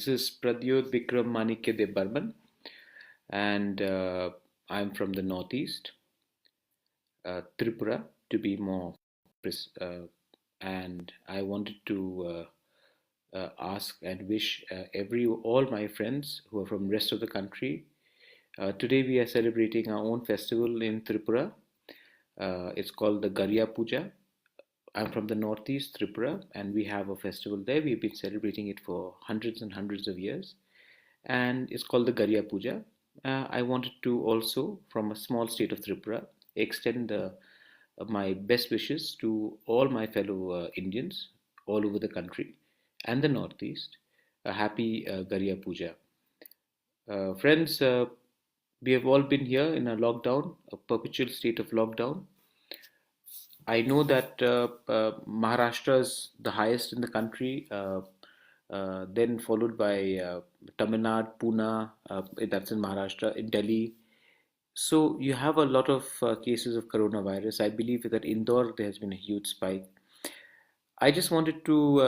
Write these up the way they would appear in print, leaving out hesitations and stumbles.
This is Pradyot Vikram Manikya De Burman, and I'm from the Northeast, Tripura to be more precise. And I wanted to ask and wish all my friends who are from rest of the country. Today we are celebrating our own festival in Tripura. It's called the Garya Puja. I'm from the Northeast, Tripura, and we have a festival there. We've been celebrating it for hundreds and hundreds of years, and it's called the Garya Puja. I wanted to also, from a small state of Tripura, extend my best wishes to all my fellow Indians all over the country and the Northeast. A happy Garya Puja. Friends, we have all been here in a lockdown, a perpetual state of lockdown. I know that Maharashtra is the highest in the country, then followed by Tamil Nadu, Pune, that's in Maharashtra, in Delhi. So you have a lot of cases of coronavirus. I believe that Indore there has been a huge spike. I just wanted to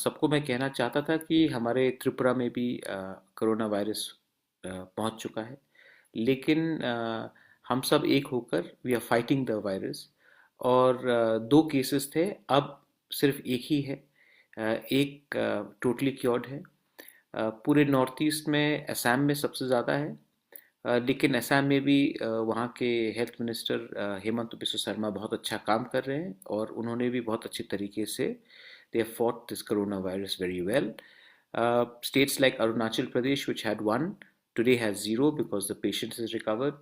सबको मैं कहना चाहता था कि हमारे त्रिपुरा में भी corona virus पहुंच चुका है, लेकिन हम सब एक होकर we are fighting the virus. और दो केसेस थे, अब सिर्फ एक ही है। एक टोटली क्योर्ड है। पूरे नॉर्थ ईस्ट में असम में सबसे ज़्यादा है, लेकिन असम में भी वहाँ के हेल्थ मिनिस्टर हेमंत बिस्वा शर्मा बहुत अच्छा काम कर रहे हैं, और उन्होंने भी बहुत अच्छे तरीके से they have fought this corona virus very well. States like Arunachal Pradesh, which had one, today has zero because the patient has recovered.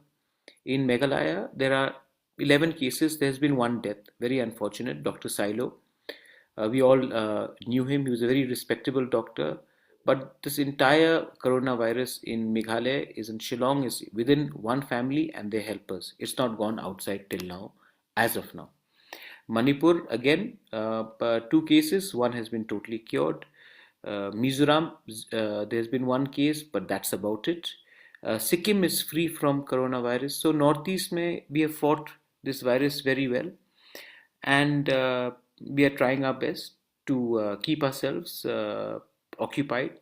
In Meghalaya, there are 11 cases. There has been one death. Very unfortunate. Dr. Silo. We all knew him. He was a very respectable doctor. But this entire coronavirus in Meghalaya is in Shillong, is within one family and their helpers. It's not gone outside till now, as of now. Manipur, again, two cases. One has been totally cured. Mizoram, there's been one case, but that's about it. Sikkim is free from coronavirus. So Northeast may we have fought this virus very well, and we are trying our best to keep ourselves occupied.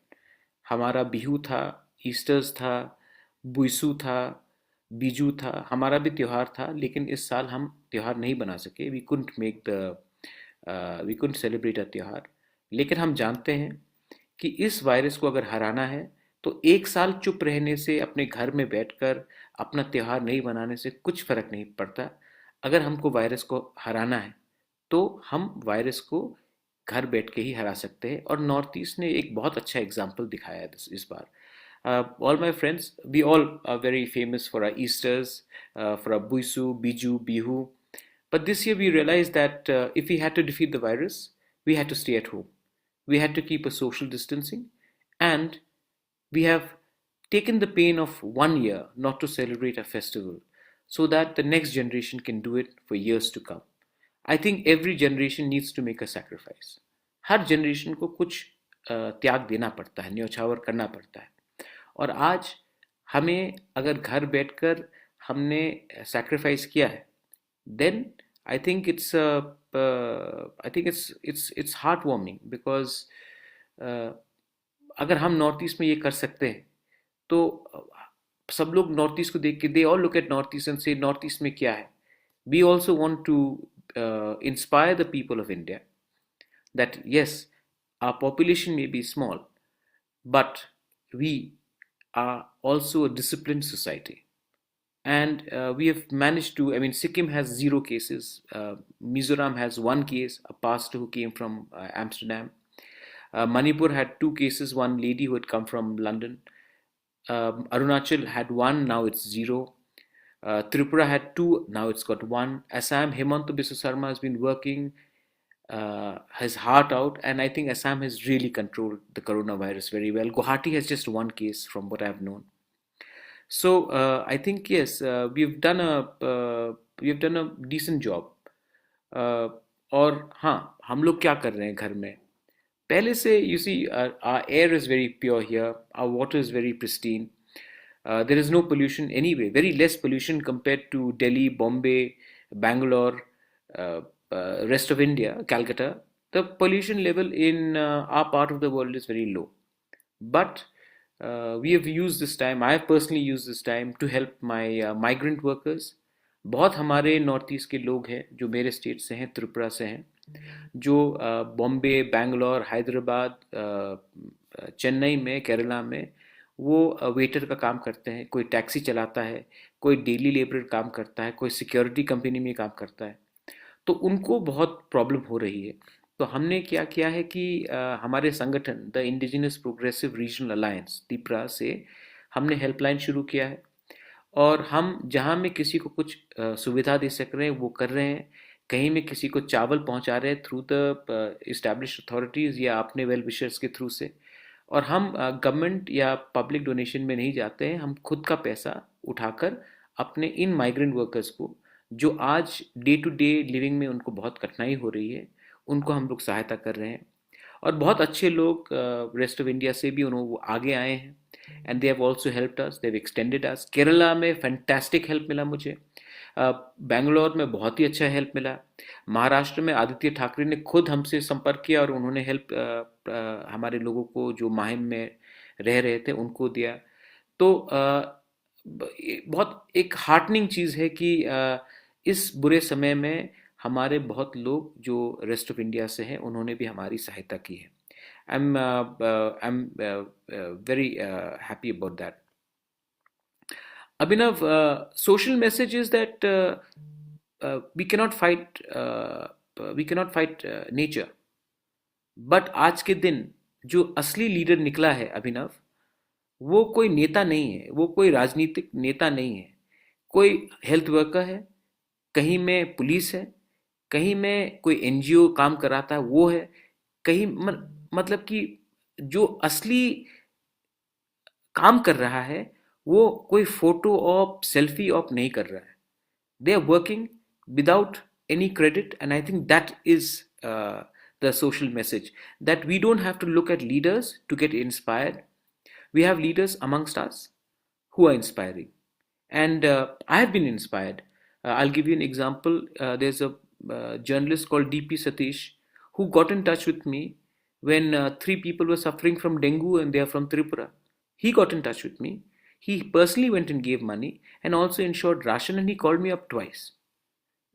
हमारा बिहू था, esters था, बुइसू था, बीजू था, हमारा भी त्योहार था, लेकिन इस साल हम त्योहार नहीं बना सके। वी कुंट सेलिब्रेट अ त्योहार। लेकिन हम जानते हैं कि इस वायरस को अगर हराना है तो एक साल चुप रहने से, अपने घर में बैठकर अपना त्योहार नहीं बनाने से कुछ फर्क नहीं पड़ता। अगर हमको वायरस को हराना है तो हम वायरस को घर बैठ के ही हरा सकते हैं, और नॉर्थ ईस्ट ने एक बहुत अच्छा एग्जाम्पल दिखाया है इस बार। All my friends, we all are very famous for our Easters, for our Buisu, Biju, Bihu. But this year we realized that if we had to defeat the virus, we had to stay at home. We had to keep a social distancing, and we have taken the pain of 1 year not to celebrate a festival so that the next generation can do it for years to come. I think every generation needs to make a sacrifice. Her generation को कुछ त्याग देना पड़ता है, न्योछावर करना पड़ता है। और आज हमें अगर घर बैठकर हमने सैक्रिफाइस किया है, then I think it's heartwarming because अगर हम नॉर्थ ईस्ट में ये कर सकते हैं तो सब लोग नॉर्थ ईस्ट को देख के they all look at north east and से नॉर्थ ईस्ट में क्या है। We also want to inspire the people of India that yes, our population may be small, but we are also a disciplined society. And we have managed to, I mean, Sikkim has zero cases. Mizoram has one case, a pastor who came from Amsterdam. Manipur had two cases, one lady who had come from London. Arunachal had one, now it's zero. Tripura had two, now it's got one. Assam, Hemanta Biswa Sarma has been working his heart out, and I think Assam has really controlled the coronavirus very well. Guwahati has just one case from what I've known. So I think yes, we've done a decent job. और हाँ, हम लोग क्या कर रहे हैं घर में पहले से। You see, our air is very pure here, our water is very pristine. There is no pollution anyway, very less pollution compared to Delhi, Bombay, Bangalore, rest of India, Calcutta. The pollution level in our part of the world is very low. But we have used this time, I have personally used this time to help my migrant workers. बहुत हमारे north east के लोग हैं जो मेरे state से हैं, त्रिपुरा से हैं, जो बॉम्बे, बैंगलोर, हैदराबाद, चेन्नई में, केरला में वो वेटर का काम करते हैं, कोई टैक्सी चलाता है, कोई डेली लेबर काम करता है, कोई सिक्योरिटी कंपनी में काम करता है। तो उनको बहुत प्रॉब्लम हो रही है। तो हमने क्या किया है कि हमारे संगठन the indigenous progressive regional alliance Tipra से हमने हेल्पलाइन शुरू किया है, और हम जहाँ में किसी को कुछ सुविधा दे सक रहे हैं वो कर रहे हैं। कहीं में किसी को चावल पहुँचा रहे हैं थ्रू द इस्टेब्लिश्ड अथॉरिटीज़ या अपने वेल विशर्स के थ्रू से। और हम गवर्नमेंट या पब्लिक डोनेशन में नहीं जाते हैं, हम खुद का पैसा उठाकर अपने इन माइग्रेंट वर्कर्स को, जो आज डे टू डे लिविंग में उनको बहुत कठिनाई हो रही है, उनको हम लोग सहायता कर रहे हैं। और बहुत अच्छे लोग रेस्ट ऑफ इंडिया से भी उन्होंने वो आगे आए हैं, and they have also helped us, they have extended us. Kerala में फैंटास्टिक हेल्प मिला मुझे, बेंगलोर में बहुत ही अच्छा हेल्प मिला, महाराष्ट्र में आदित्य ठाकरे ने खुद हमसे संपर्क किया और उन्होंने हेल्प हमारे लोगों को जो माहिम में रह रहे थे उनको दिया। तो बहुत एक हार्टनिंग चीज़ है कि इस बुरे समय में हमारे बहुत लोग जो रेस्ट ऑफ इंडिया से हैं उन्होंने भी हमारी सहायता की है। I am very happy about that. Abhinav, social message is that we cannot fight nature, but आज के दिन जो असली लीडर निकला है अभिनव, वो कोई नेता नहीं है, वो कोई राजनीतिक नेता नहीं है, कोई हेल्थ वर्कर है, कहीं में पुलिस है, कहीं में कोई एनजीओ काम कराता है वो है, कहीं मतलब कि जो असली काम कर रहा है वो कोई फोटो ऑप सेल्फी ऑप नहीं कर रहा है। They are working without any credit, and I think that is the social message, that we don't have to look at leaders to get inspired. We have leaders amongst us who are inspiring, and I have been inspired. I'll give you an example. There's a journalist called DP Satish who got in touch with me when three people were suffering from dengue and they are from Tripura. He got in touch with me. He personally went and gave money and also ensured ration, and he called me up twice.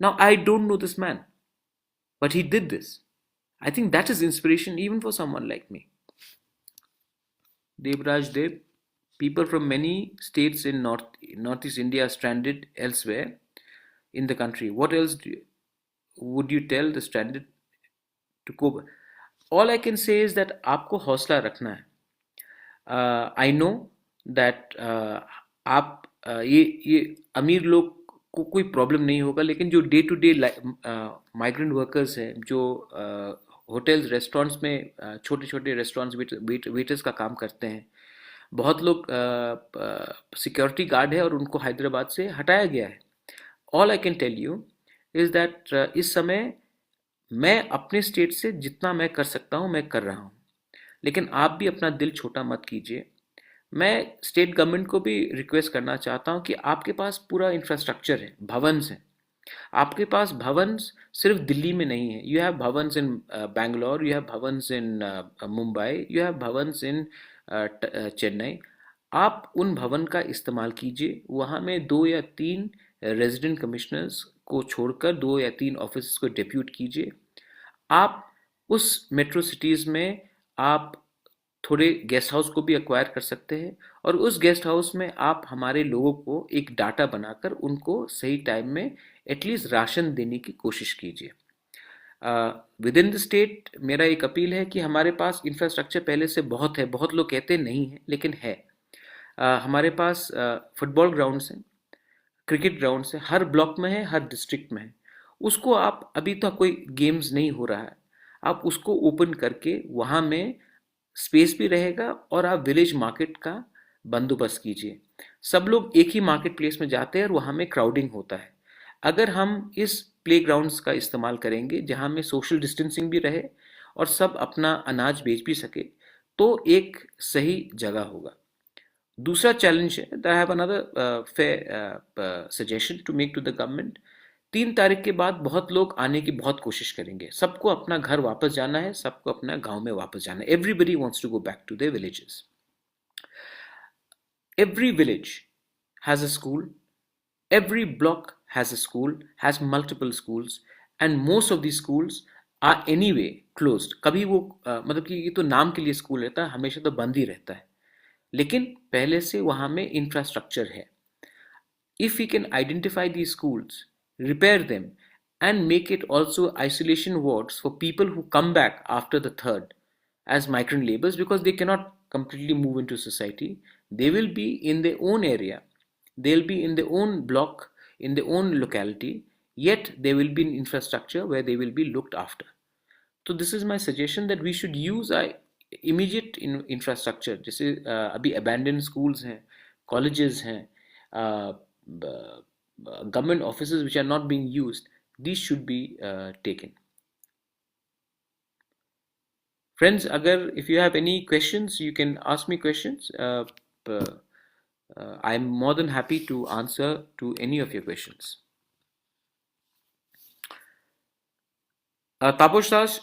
Now, I don't know this man, but he did this. I think that is inspiration even for someone like me. Devraj Dev, people from many states in Northeast India are stranded elsewhere in the country. What else would you tell the stranded to cope? All I can say is that आपको हौसला रखना है. I know that आप ये अमीर लोग को कोई प्रॉब्लम नहीं होगा, लेकिन जो day to day migrant workers हैं, जो होटल्स रेस्टोरेंट्स में छोटे छोटे रेस्टोरेंट्स वेटर्स का काम करते हैं, बहुत लोग सिक्योरिटी गार्ड है और उनको हैदराबाद से हटाया गया है. All I can tell you is that इस समय मैं अपने स्टेट से जितना मैं कर सकता हूँ मैं कर रहा हूँ, लेकिन आप भी अपना दिल छोटा मत कीजिए. मैं स्टेट गवर्नमेंट को भी रिक्वेस्ट करना चाहता हूँ कि आपके पास पूरा इंफ्रास्ट्रक्चर है, भवन्स हैं. आपके पास भवन्स सिर्फ दिल्ली में नहीं है. You have Bhavans in Bangalore, you have Bhavans in Mumbai, you have Bhavans in Chennai. आप उन भवन का इस्तेमाल कीजिए. वहाँ में 2 या 3 रेजिडेंट कमिश्नर्स को छोड़कर 2 या 3 ऑफिस को डेप्यूट कीजिए. आप उस मेट्रो सिटीज़ में आप थोड़े गेस्ट हाउस को भी एक्वायर कर सकते हैं, और उस गेस्ट हाउस में आप हमारे लोगों को एक डाटा बनाकर उनको सही टाइम में एटलीस्ट राशन देने की कोशिश कीजिए. विद इन द स्टेट मेरा एक अपील है कि हमारे पास इंफ्रास्ट्रक्चर पहले से बहुत है. बहुत लोग कहते नहीं हैं लेकिन है. हमारे पास फुटबॉल ग्राउंड्स हैं, क्रिकेट ग्राउंड्स हैं, हर ब्लॉक में है, हर डिस्ट्रिक्ट में है. उसको आप, अभी तो कोई गेम्स नहीं हो रहा है, आप उसको ओपन करके वहाँ में स्पेस भी रहेगा और आप विलेज मार्केट का बंदोबस्त कीजिए. सब लोग एक ही मार्केट प्लेस में जाते हैं और वहाँ में क्राउडिंग होता है. अगर हम इस प्ले ग्राउंड्स का इस्तेमाल करेंगे जहाँ में सोशल डिस्टेंसिंग भी रहे और सब अपना अनाज बेच भी सके, तो एक सही जगह होगा. दूसरा चैलेंज है, that I have another fair suggestion to make to the government. 3 तारीख के बाद बहुत लोग आने की बहुत कोशिश करेंगे. सबको अपना घर वापस जाना है, सबको अपना गांव में वापस जाना है. Everybody wants to go back to their villages. Every village has a school, every block has a school, has multiple schools, and most of these schools are anyway closed. कभी वो मतलब कि ये तो नाम के लिए स्कूल रहता है, हमेशा तो बंद ही रहता है, लेकिन पहले से वहाँ में इंफ्रास्ट्रक्चर है. If we can identify these schools, repair them, and make it also isolation wards for people who come back after the third as migrant laborers, because they cannot completely move into society, they will be in their own area, they'll be in their own block, in their own locality, yet there will be an infrastructure where they will be looked after. So this is my suggestion that we should use our immediate infrastructure. जैसे अभी abandoned schools हैं, colleges हैं, government offices which are not being used, these should be taken. Friends, agar if you have any questions, you can ask me questions. I'm more than happy to answer to any of your questions. Taposh Raj,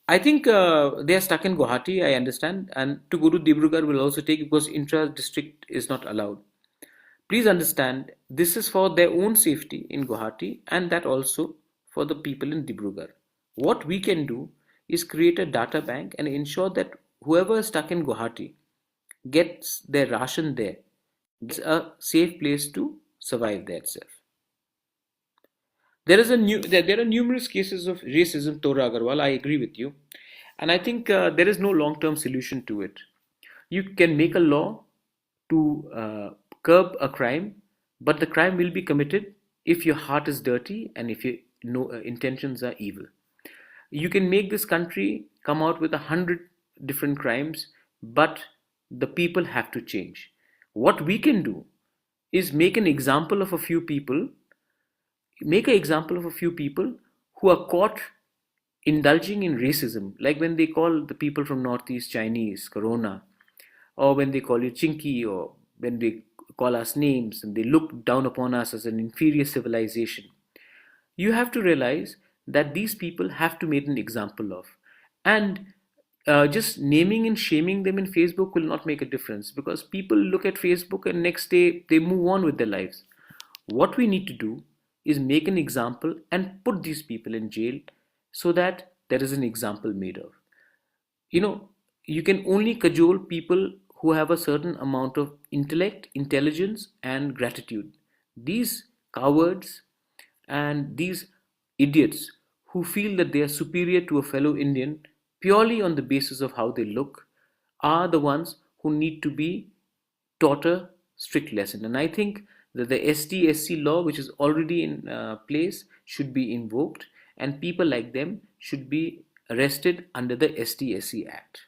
I think they are stuck in Guwahati, I understand, and to go to Dibrugarh will also take because intra-district is not allowed. Please understand, this is for their own safety in Guwahati and that also for the people in Dibrugarh. What we can do is create a data bank and ensure that whoever is stuck in Guwahati gets their ration there, gets a safe place to survive there itself. There are numerous cases of racism, Tora Agarwal. I agree with you, and I think there is no long-term solution to it. You can make a law to curb a crime, but the crime will be committed if your heart is dirty and if your intentions are evil. You can make this country come out with 100 different crimes, but the people have to change. What we can do is make an example of a few people who are caught indulging in racism, like when they call the people from Northeast Chinese, Corona, or when they call you Chinky, or when they call us names and they look down upon us as an inferior civilization. You have to realize that these people have to make an example of. And just naming and shaming them in Facebook will not make a difference because people look at Facebook and next day they move on with their lives. What we need to do is make an example and put these people in jail so that there is an example made of. You know, you can only cajole people who have a certain amount of intellect, intelligence, and gratitude. These cowards and these idiots who feel that they are superior to a fellow Indian purely on the basis of how they look are the ones who need to be taught a strict lesson. And I think that the ST-SC law, which is already in place, should be invoked, and people like them should be arrested under the ST-SC Act.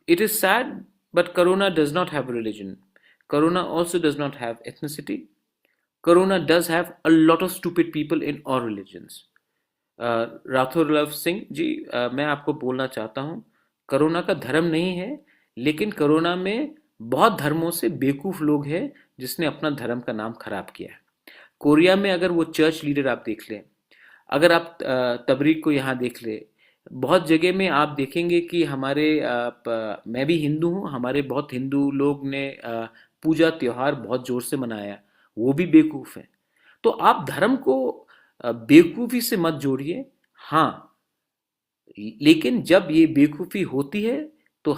It is sad, but Corona does not have religion. Corona also does not have ethnicity. Corona does have a lot of stupid people in all religions. Rathore Luv Singh ji, मैं आपको बोलना चाहता हूँ, corona का धर्म नहीं है, लेकिन कोरोना में बहुत धर्मों से बेवकूफ़ लोग हैं जिसने अपना धर्म का नाम खराब किया है. कोरिया में अगर वो चर्च लीडर आप देख लें, अगर आप तबरीक को यहाँ देख ले, बहुत जगह में आप देखेंगे कि मैं भी हिंदू हूँ, हमारे बहुत हिंदू लोग ने पूजा त्यौहार बहुत ज़ोर से मनाया, वो भी बेवकूफ़ हैं. तो आप धर्म को बेवकूफ़ी से मत जोड़िए. हाँ, लेकिन जब ये बेवकूफ़ी होती है तो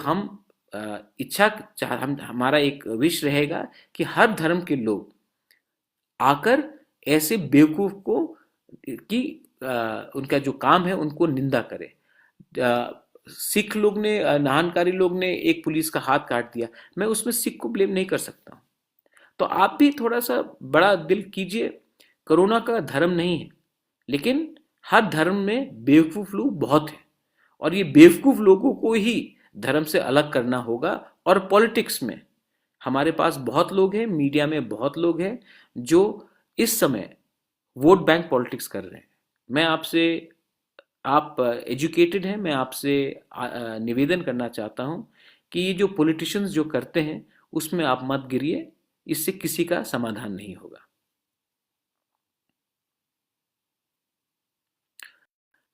हमारा एक विश रहेगा कि हर धर्म के लोग आकर ऐसे बेवकूफ़ को कि उनका जो काम है उनको निंदा करें. सिख लोग ने, नाहनकारी लोग ने एक पुलिस का हाथ काट दिया, मैं उसमें सिख को ब्लेम नहीं कर सकता हूँ. तो आप भी थोड़ा सा बड़ा दिल कीजिए. कोरोना का धर्म नहीं है, लेकिन हर धर्म में बेवकूफ़ लोग बहुत हैं और ये बेवकूफ़ लोगों को ही धर्म से अलग करना होगा. और पॉलिटिक्स में हमारे पास बहुत लोग हैं, मीडिया में बहुत लोग हैं जो इस समय वोट बैंक पॉलिटिक्स कर रहे हैं. मैं आपसे, आप एजुकेटेड हैं, मैं आपसे निवेदन करना चाहता हूं कि ये जो पॉलिटिशियंस जो करते हैं उसमें आप मत गिरिए, इससे किसी का समाधान नहीं होगा.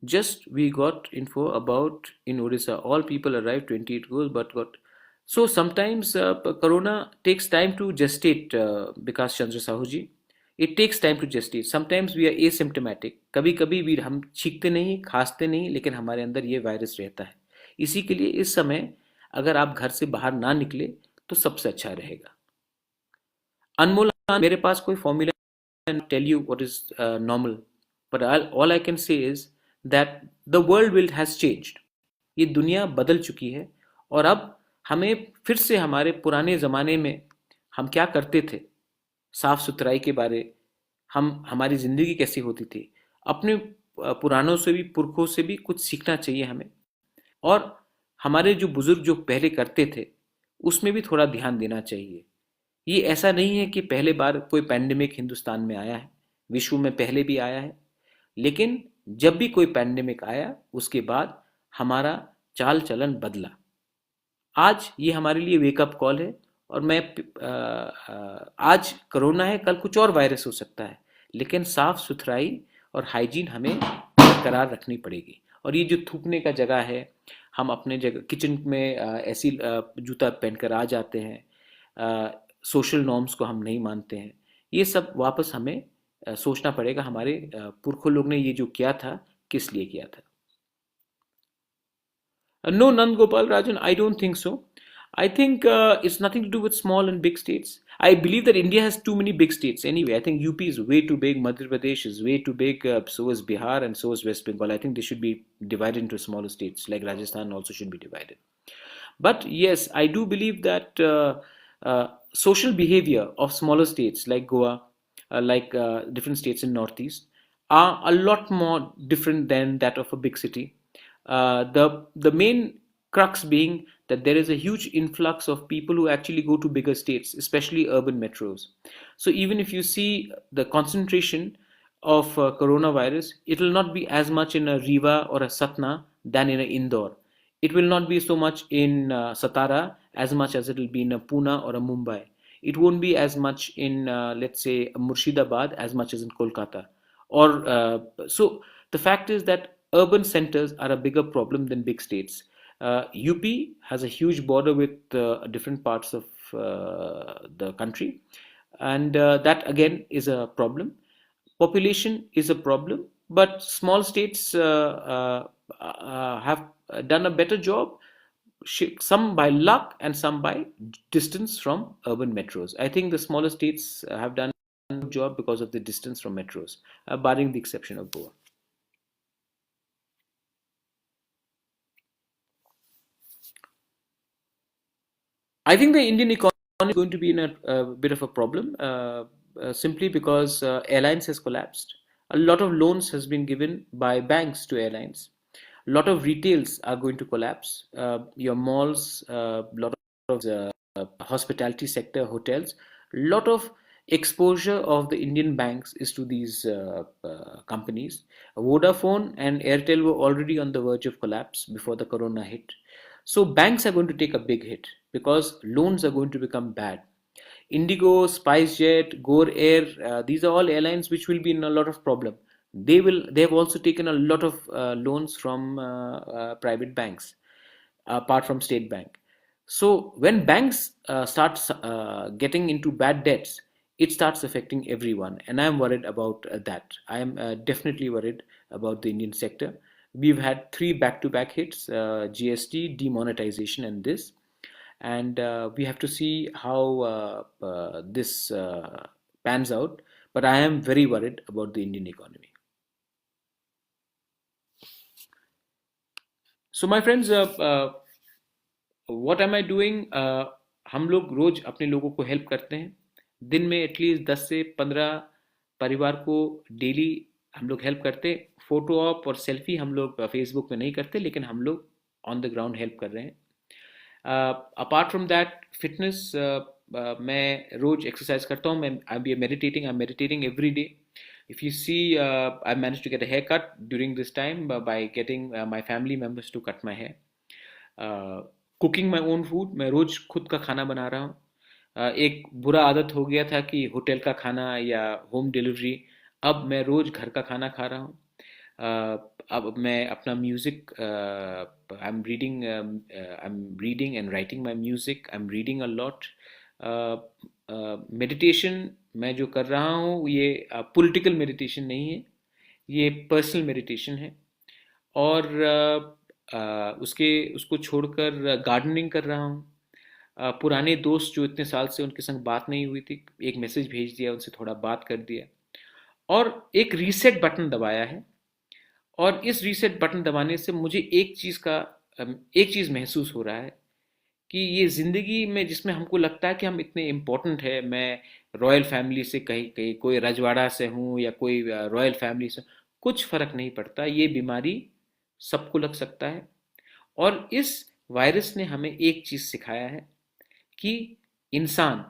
Just we got info about in Odisha, all people arrived 28 crores but got So sometimes corona takes time to gestate, Vikas Chandra Sahu ji. It takes time to gestate. Sometimes we are asymptomatic. कभी कभी भी हम छींकते नहीं, खांसते नहीं, लेकिन हमारे अंदर ये वायरस रहता है. इसी के लिए इस समय अगर आप घर से बाहर ना निकले तो सबसे अच्छा रहेगा. अनमोल, मेरे पास कोई formula tell you what is normal, but all I can say is that the world will has changed. ये दुनिया बदल चुकी है और अब हमें फिर से हमारे पुराने ज़माने में हम क्या करते थे, साफ सुथराई के बारे, हम हमारी ज़िंदगी कैसी होती थी, अपने पुरानों से भी, पुरखों से भी कुछ सीखना चाहिए हमें. और हमारे जो बुजुर्ग जो पहले करते थे उसमें भी थोड़ा ध्यान देना चाहिए. ये ऐसा नहीं है कि पहले बार कोई पैंडेमिक हिंदुस्तान में आया है, विश्व में पहले भी आया है, लेकिन जब भी कोई पैंडेमिक आया उसके बाद हमारा चाल चलन बदला. आज ये हमारे लिए वेकअप कॉल है. और मैं आज कोरोना है, कल कुछ और वायरस हो सकता है, लेकिन साफ सुथराई और हाइजीन हमें बरकरार रखनी पड़ेगी. और ये जो थूकने का जगह है, हम अपने जगह किचन में ऐसी जूता पहनकर आ जाते हैं, सोशल नॉर्म्स को हम नहीं मानते हैं. ये सब वापस हमें सोचना पड़ेगा हमारे पुरखों लोग ने ये जो किया था किस लिए किया था. No, Nand Gopal Rajan, I don't think so. I think it's nothing to do with small and big states. I believe that India has too many big states anyway. I think UP is way too big, Madhya Pradesh is way too big, so is Bihar and so is West Bengal. I think they should be divided into smaller states, like Rajasthan also should be divided. But yes, I do believe that social behavior of smaller states like Goa, different states in Northeast, are a lot more different than that of a big city. The main crux being that there is a huge influx of people who actually go to bigger states, especially urban metros. So even if you see the concentration of coronavirus, it will not be as much in a Riva or a Satna than in a Indore. It will not be so much in Satara as much as it will be in a Pune or a Mumbai. It won't be as much in, let's say, Murshidabad as much as in Kolkata. Or so the fact is that urban centers are a bigger problem than big states. UP has a huge border with different parts of the country, and that again is a problem. Population is a problem, but small states have done a better job, some by luck and some by distance from urban metros. I think the smaller states have done a good job because of the distance from metros, barring the exception of Goa. I think the Indian economy is going to be in a bit of a problem, simply because airlines has collapsed. A lot of loans has been given by banks to airlines. A lot of retails are going to collapse. Your malls, a lot of hospitality sector, hotels, a lot of exposure of the Indian banks is to these companies. Vodafone and Airtel were already on the verge of collapse before the corona hit. So banks are going to take a big hit because loans are going to become bad. Indigo, SpiceJet, Gore Air, these are all airlines which will be in a lot of problem. They have also taken a lot of loans from private banks, apart from State Bank. So when banks start getting into bad debts, it starts affecting everyone, and I am worried about that. I am definitely worried about the Indian sector. We've had three back-to-back hits: GST, demonetization, and this. And we have to see how this pans out. But I am very worried about the Indian economy. So my friends, what am I doing? हम लोग रोज अपने लोगों को help करते हैं. दिन में at least 10 से 15 परिवार को डेली हम लोग हेल्प करते हैं. फोटो ऑप और सेल्फी हम लोग फेसबुक में नहीं करते, लेकिन हम लोग ऑन द ग्राउंड हेल्प कर रहे हैं. अपार्ट फ्रॉम दैट फिटनेस, मैं रोज एक्सरसाइज करता हूँ. मैं I am meditating every day. If you see, I managed to get a haircut during this time by getting my family members to cut my hair. Cooking my own food, मैं रोज खुद का खाना बना रहा हूँ. एक बुरा आदत हो गया था कि होटल का खाना या होम डिलीवरी. अब मैं रोज घर का खाना खा रहा हूँ. अब मैं अपना music I am reading and writing my music, I am reading a lot. Meditation मैं जो कर रहा हूँ ये पॉलिटिकल मेडिटेशन नहीं है, ये पर्सनल मेडिटेशन है। और उसको छोड़कर गार्डनिंग कर रहा हूँ। पुराने दोस्त जो इतने साल से उनके संग बात नहीं हुई थी, एक मैसेज भेज दिया, उनसे थोड़ा बात कर दिया और एक रीसेट बटन दबाया है। और इस रीसेट बटन दबाने से मुझे एक चीज़ महसूस हो रहा है कि ये ज़िंदगी में जिसमें हमको लगता है कि हम इतने इम्पोर्टेंट है, मैं रॉयल फैमिली से कहीं कहीं कोई रजवाड़ा से हूँ या कोई रॉयल फैमिली से, कुछ फ़र्क नहीं पड़ता, ये बीमारी सबको लग सकता है। और इस वायरस ने हमें एक चीज़ सिखाया है कि इंसान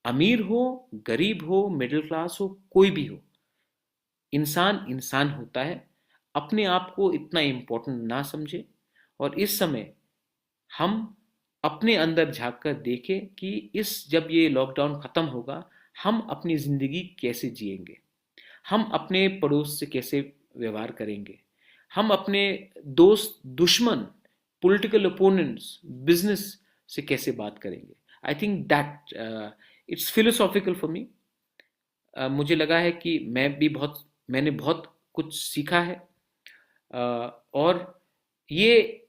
अमीर हो, गरीब हो, मिडिल क्लास हो, कोई भी हो, इंसान इंसान होता है। अपने आप को इतना इम्पोर्टेंट ना समझे और इस समय हम अपने अंदर झांक कर देखें कि इस जब ये लॉकडाउन ख़त्म होगा हम अपनी ज़िंदगी कैसे जिएंगे, हम अपने पड़ोस से कैसे व्यवहार करेंगे, हम अपने दोस्त दुश्मन पॉलिटिकल ओपोनेंट्स बिजनेस से कैसे बात करेंगे। I think that it's philosophical for me. मुझे लगा है कि मैंने बहुत कुछ सीखा है। और ये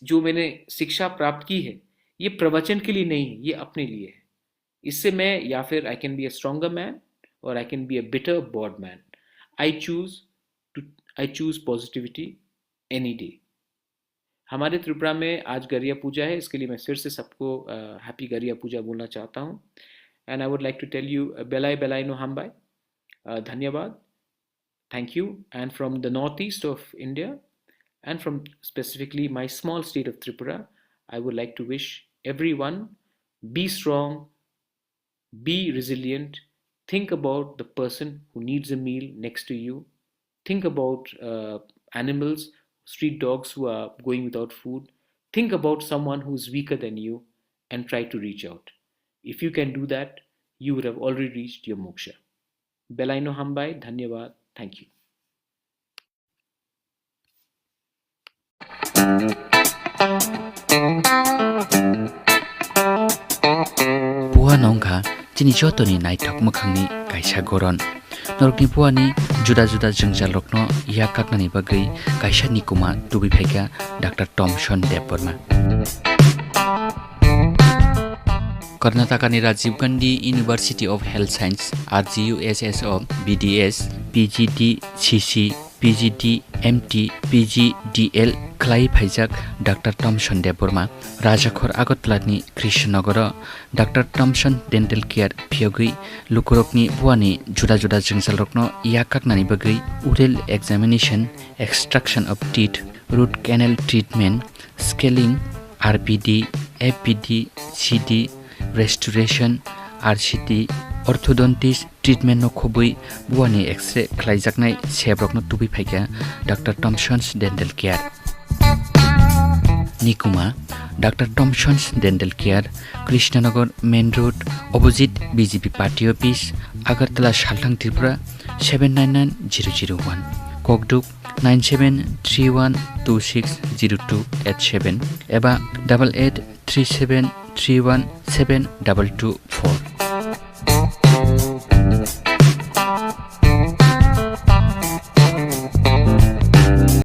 जो मैंने शिक्षा प्राप्त की है ये प्रवचन के लिए नहीं है, ये अपने लिए है। इससे मैं या फिर I can be a stronger man और I can be a bitter bored man. I choose to I choose positivity any day. हमारे त्रिपुरा में आज गरिया पूजा है, इसके लिए मैं फिर से सबको हैप्पी गरिया पूजा बोलना चाहता हूँ। And I would like to tell you बेलाई बेलाई नो हमबाई, धन्यवाद, thank you. And from the northeast of India and from specifically my small state of Tripura, I would like to wish everyone be strong, be resilient, think about the person who needs a meal next to you, think about animals, street dogs who are going without food, think about someone who is weaker than you and try to reach out. If you can do that, you would have already reached your moksha. Belaino Hambai, Dhanyavad, thank you. Puha nongkha chini jotoni naitok mokhangni kaisa goron norokni puani juda juda jengjal rokno ya kaknani bagai kaisa nikuma tubi phaika Dr. Thomson Deborma. Karnataka ni Rajiv Gandhi University of Health Science RGUSSO BDS PGD CC PGD MT PGDL Klai Phaijak Dr. Thomson Deborma Rajakhor Agotlatni Krishnagara Dr. Thomson Dental Care Phiogui Lukurokni Buani Juda Juda Jengjal Rokno Yakaknani Bagai Oral Examination Extraction of Teeth Root Canal Treatment Scaling RPD FPD CD Restoration RCT Orthodontist Treatment no khobui buani X-ray khlaijaknai sebrokno tubi phaika Dr. Thomson's Dental Care. Nikuma Dr. Thomson's Dental Care Krishnanagar Main Road opposite BJP Party Office Agartala Salthang Tripura 799001 Kokduk 9731260287 eba 8837317224.